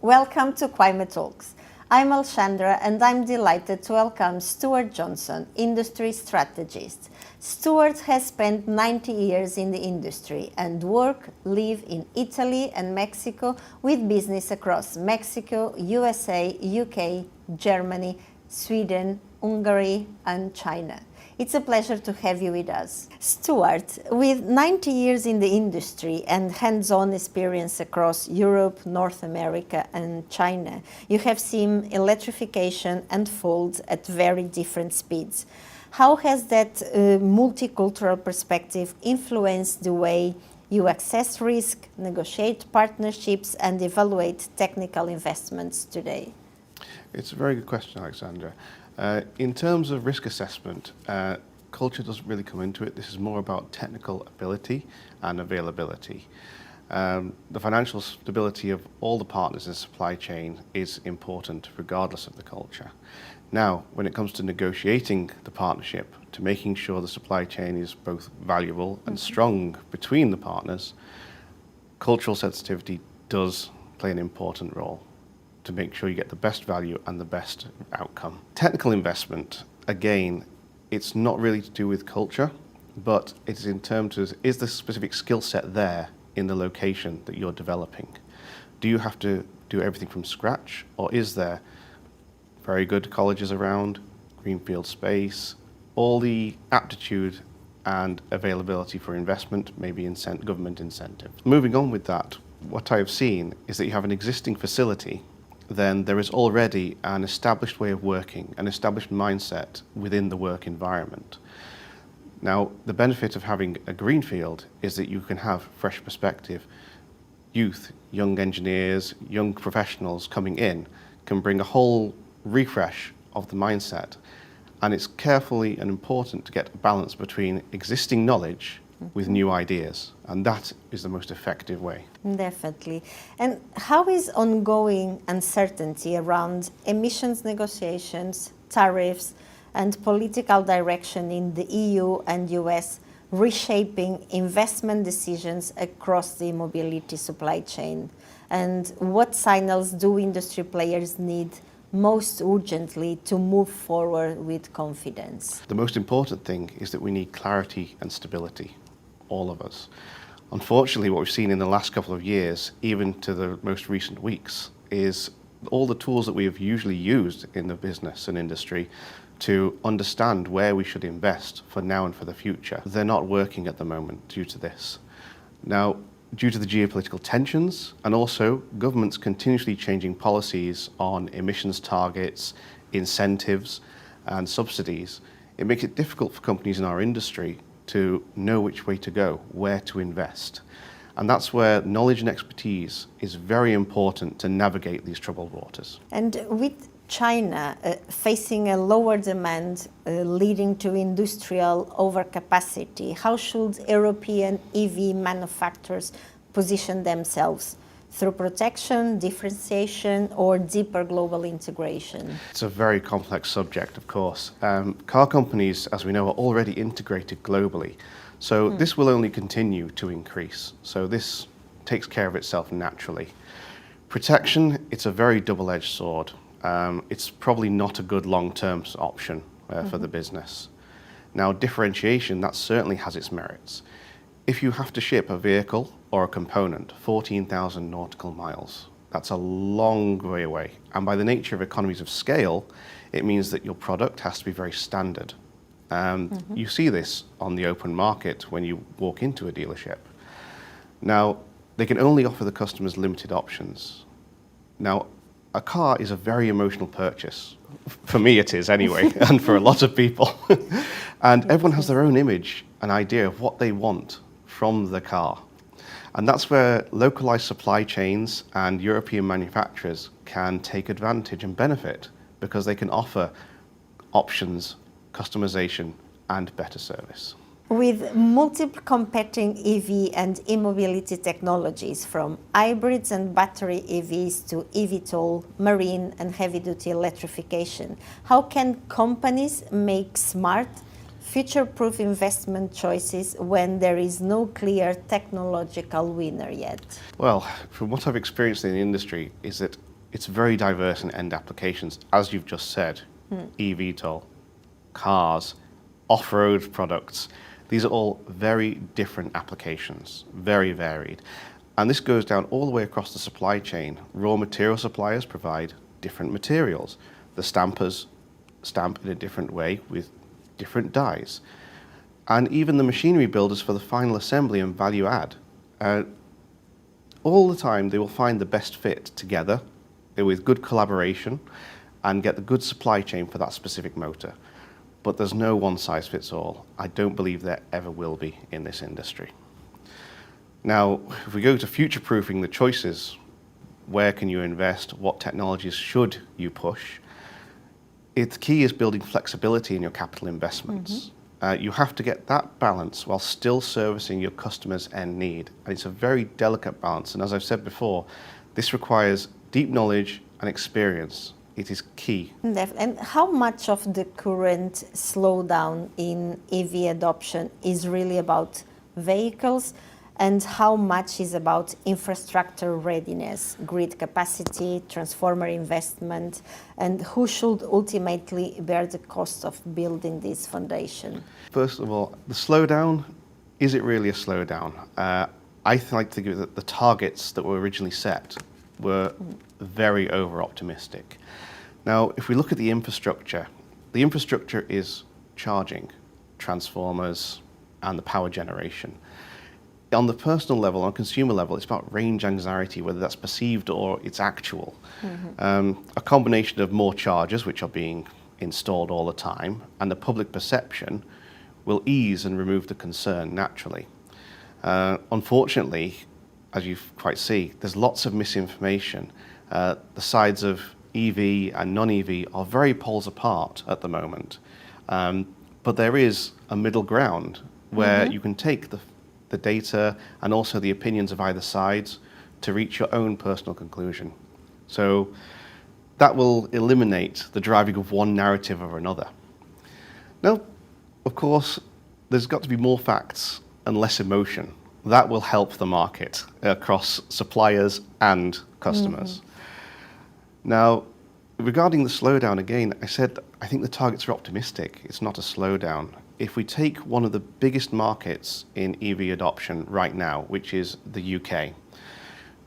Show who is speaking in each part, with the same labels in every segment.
Speaker 1: Welcome to CWIEME Talks. I'm Alexandra and I'm delighted to welcome Stuart Johnson, industry strategist. Stuart has spent 90 years in the industry and live in Italy and Mexico with business across Mexico, USA, UK, Germany, Sweden, Hungary and China. It's a pleasure to have you with us. Stuart, with 90 years in the industry and hands-on experience across Europe, North America and China, you have seen electrification unfold at very different speeds. How has that multicultural perspective influenced the way you assess risk, negotiate partnerships and evaluate technical investments today?
Speaker 2: It's a very good question, Alexandra. In terms of risk assessment, culture doesn't really come into it. This is more about technical ability and availability. The financial stability of all the partners in the supply chain is important regardless of the culture. Now, when it comes to negotiating the partnership, to making sure the supply chain is both valuable and strong between the partners, cultural sensitivity does play an important role to make sure you get the best value and the best outcome. Technical investment, again, it's not really to do with culture, but it's in terms of, is the specific skill set there in the location that you're developing? Do you have to do everything from scratch, or is there very good colleges around, greenfield space, all the aptitude and availability for investment, maybe government incentive? Moving on with that, what I have seen is that you have an existing facility, then there is already an established way of working, an established mindset within the work environment. Now, the benefit of having a greenfield is that you can have fresh perspective. Youth, young engineers, young professionals coming in can bring a whole refresh of the mindset. And it's carefully and important to get a balance between existing knowledge with new ideas, and that is the most effective way.
Speaker 1: Definitely. And how is ongoing uncertainty around emissions negotiations, tariffs, and political direction in the EU and US reshaping investment decisions across the mobility supply chain? And what signals do industry players need most urgently to move forward with confidence?
Speaker 2: The most important thing is that we need clarity and stability, all of us. Unfortunately, what we've seen in the last couple of years, even to the most recent weeks, is all the tools that we have usually used in the business and industry to understand where we should invest for now and for the future. They're not working at the moment due to this. Now, due to the geopolitical tensions and also governments continuously changing policies on emissions targets, incentives and subsidies, it makes it difficult for companies in our industry to know which way to go, where to invest. And that's where knowledge and expertise is very important to navigate these troubled waters.
Speaker 1: And with China facing a lower demand leading to industrial overcapacity, how should European EV manufacturers position themselves? Through protection, differentiation, or deeper global integration?
Speaker 2: It's a very complex subject, of course. Car companies, as we know, are already integrated globally. So this will only continue to increase. So this takes care of itself naturally. Protection, it's a very double-edged sword. It's probably not a good long-term option for the business. Now, differentiation, that certainly has its merits. If you have to ship a vehicle or a component 14,000 nautical miles, that's a long way away. And by the nature of economies of scale, it means that your product has to be very standard. You see this on the open market when you walk into a dealership. Now, they can only offer the customers limited options. Now, a car is a very emotional purchase. For me it is anyway, and for a lot of people. And everyone has their own image, an idea of what they want from the car. And that's where localized supply chains and European manufacturers can take advantage and benefit, because they can offer options, customization, and better service.
Speaker 1: With multiple competing EV and e-mobility technologies, from hybrids and battery EVs to eVTOL, marine and heavy-duty electrification, how can companies make smart, future-proof investment choices when there is no clear technological winner yet?
Speaker 2: Well, from what I've experienced in the industry is that it's very diverse in end applications, as you've just said. eVTOL, cars, off-road products. These are all very different applications, very varied. And this goes down all the way across the supply chain. Raw material suppliers provide different materials. The stampers stamp in a different way with different dies. And even the machinery builders for the final assembly and value add. All the time they will find the best fit together with good collaboration and get the good supply chain for that specific motor. But there's no one size fits all. I don't believe there ever will be in this industry. Now, if we go to future-proofing the choices, where can you invest? What technologies should you push? The key is building flexibility in your capital investments. You have to get that balance while still servicing your customer's end need. And it's a very delicate balance. And as I've said before, this requires deep knowledge and experience. It is key.
Speaker 1: And how much of the current slowdown in EV adoption is really about vehicles, and how much is about infrastructure readiness, grid capacity, transformer investment, and who should ultimately bear the cost of building this foundation?
Speaker 2: First of all, the slowdown, is it really a slowdown? I like to think that the targets that were originally set were very over-optimistic. Now, if we look at the infrastructure is charging, transformers, and the power generation. On the personal level, on consumer level, it's about range anxiety, whether that's perceived or it's actual. A combination of more chargers, which are being installed all the time, and the public perception will ease and remove the concern naturally. Unfortunately, as you quite see, there's lots of misinformation. The sides of EV and non-EV are very poles apart at the moment. But there is a middle ground where you can take the data and also the opinions of either sides to reach your own personal conclusion. So that will eliminate the driving of one narrative or another. Now, of course, there's got to be more facts and less emotion. That will help the market across suppliers and customers. Now, regarding the slowdown, again, I said I think the targets are optimistic. It's not a slowdown. If we take one of the biggest markets in EV adoption right now, which is the UK,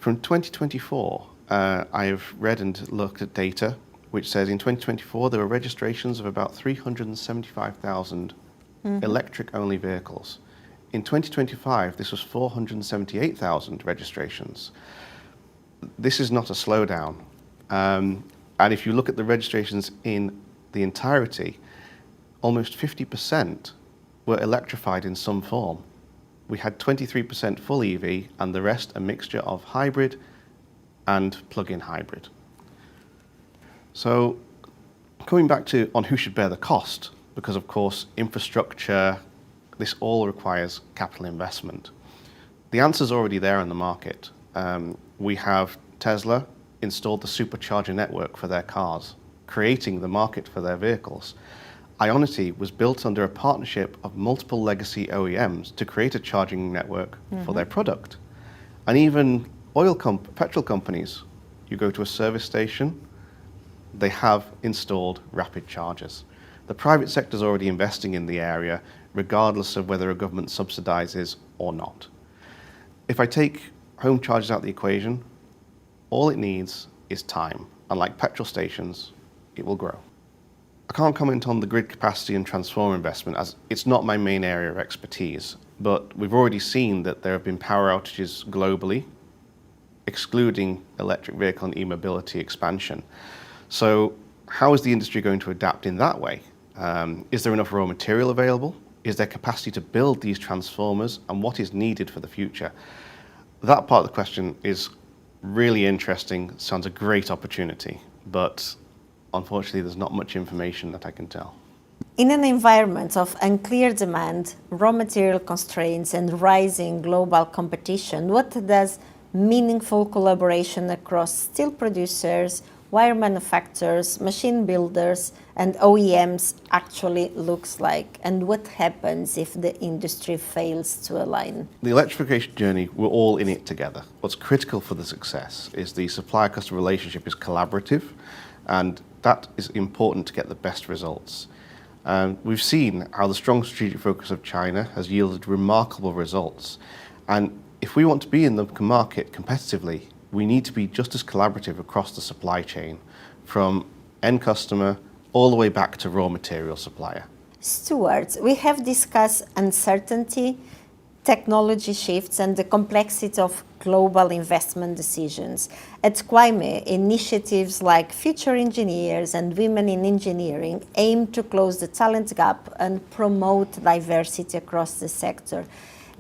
Speaker 2: from 2024, I have read and looked at data which says in 2024 there were registrations of about 375,000 electric-only vehicles. In 2025, this was 478,000 registrations. This is not a slowdown. And if you look at the registrations in the entirety, almost 50% were electrified in some form. We had 23% full EV and the rest a mixture of hybrid and plug-in hybrid. So coming back to on who should bear the cost, because of course infrastructure, this all requires capital investment. The answer's already there in the market. We have Tesla installed the supercharger network for their cars, creating the market for their vehicles. Ionity was built under a partnership of multiple legacy OEMs to create a charging network for their product. And even petrol companies, you go to a service station, they have installed rapid chargers. The private sector is already investing in the area, regardless of whether a government subsidizes or not. If I take home chargers out of the equation, all it needs is time. Unlike petrol stations, it will grow. I can't comment on the grid capacity and transformer investment as it's not my main area of expertise, but we've already seen that there have been power outages globally, excluding electric vehicle and e-mobility expansion. So how is the industry going to adapt in that way? Is there enough raw material available? Is there capacity to build these transformers, and what is needed for the future? That part of the question is really interesting, sounds a great opportunity, but unfortunately, there's not much information that I can tell.
Speaker 1: In an environment of unclear demand, raw material constraints, and rising global competition, what does meaningful collaboration across steel producers, wire manufacturers, machine builders, and OEMs actually looks like, and what happens if the industry fails to align?
Speaker 2: The electrification journey, we're all in it together. What's critical for the success is the supplier-customer relationship is collaborative, and that is important to get the best results. We've seen how the strong strategic focus of China has yielded remarkable results. And if we want to be in the market competitively, we need to be just as collaborative across the supply chain, from end customer all the way back to raw material supplier.
Speaker 1: Stuart, we have discussed uncertainty, technology shifts, and the complexity of global investment decisions. At CWIEME, initiatives like Future Engineers and Women in Engineering aim to close the talent gap and promote diversity across the sector.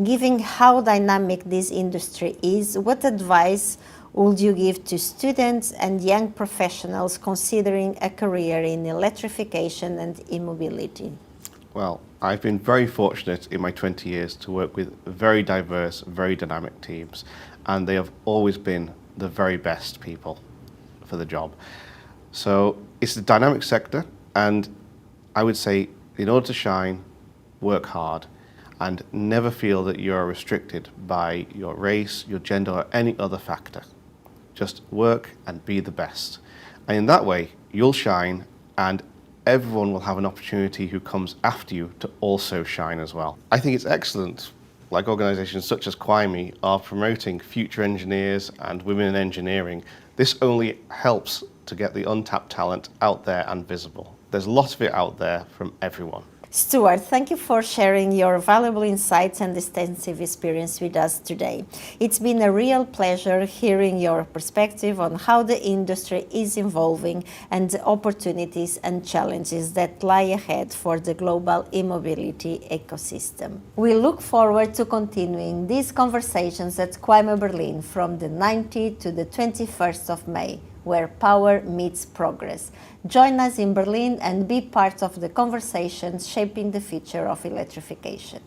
Speaker 1: Given how dynamic this industry is, what advice would you give to students and young professionals considering a career in electrification and e-mobility?
Speaker 2: Well, I've been very fortunate in my 20 years to work with very diverse, very dynamic teams, and they have always been the very best people for the job. So it's a dynamic sector, and I would say in order to shine, work hard, and never feel that you are restricted by your race, your gender, or any other factor. Just work and be the best. And in that way, you'll shine, and everyone will have an opportunity who comes after you to also shine as well. I think it's excellent, like organisations such as CWIEME are promoting future engineers and women in engineering. This only helps to get the untapped talent out there and visible. There's a lot of it out there from everyone.
Speaker 1: Stuart, thank you for sharing your valuable insights and extensive experience with us today. It's been a real pleasure hearing your perspective on how the industry is evolving and the opportunities and challenges that lie ahead for the global e-mobility ecosystem. We look forward to continuing these conversations at CWIEME Berlin from the 19th to the 21st of May, where power meets progress. Join us in Berlin and be part of the conversations shaping the future of electrification.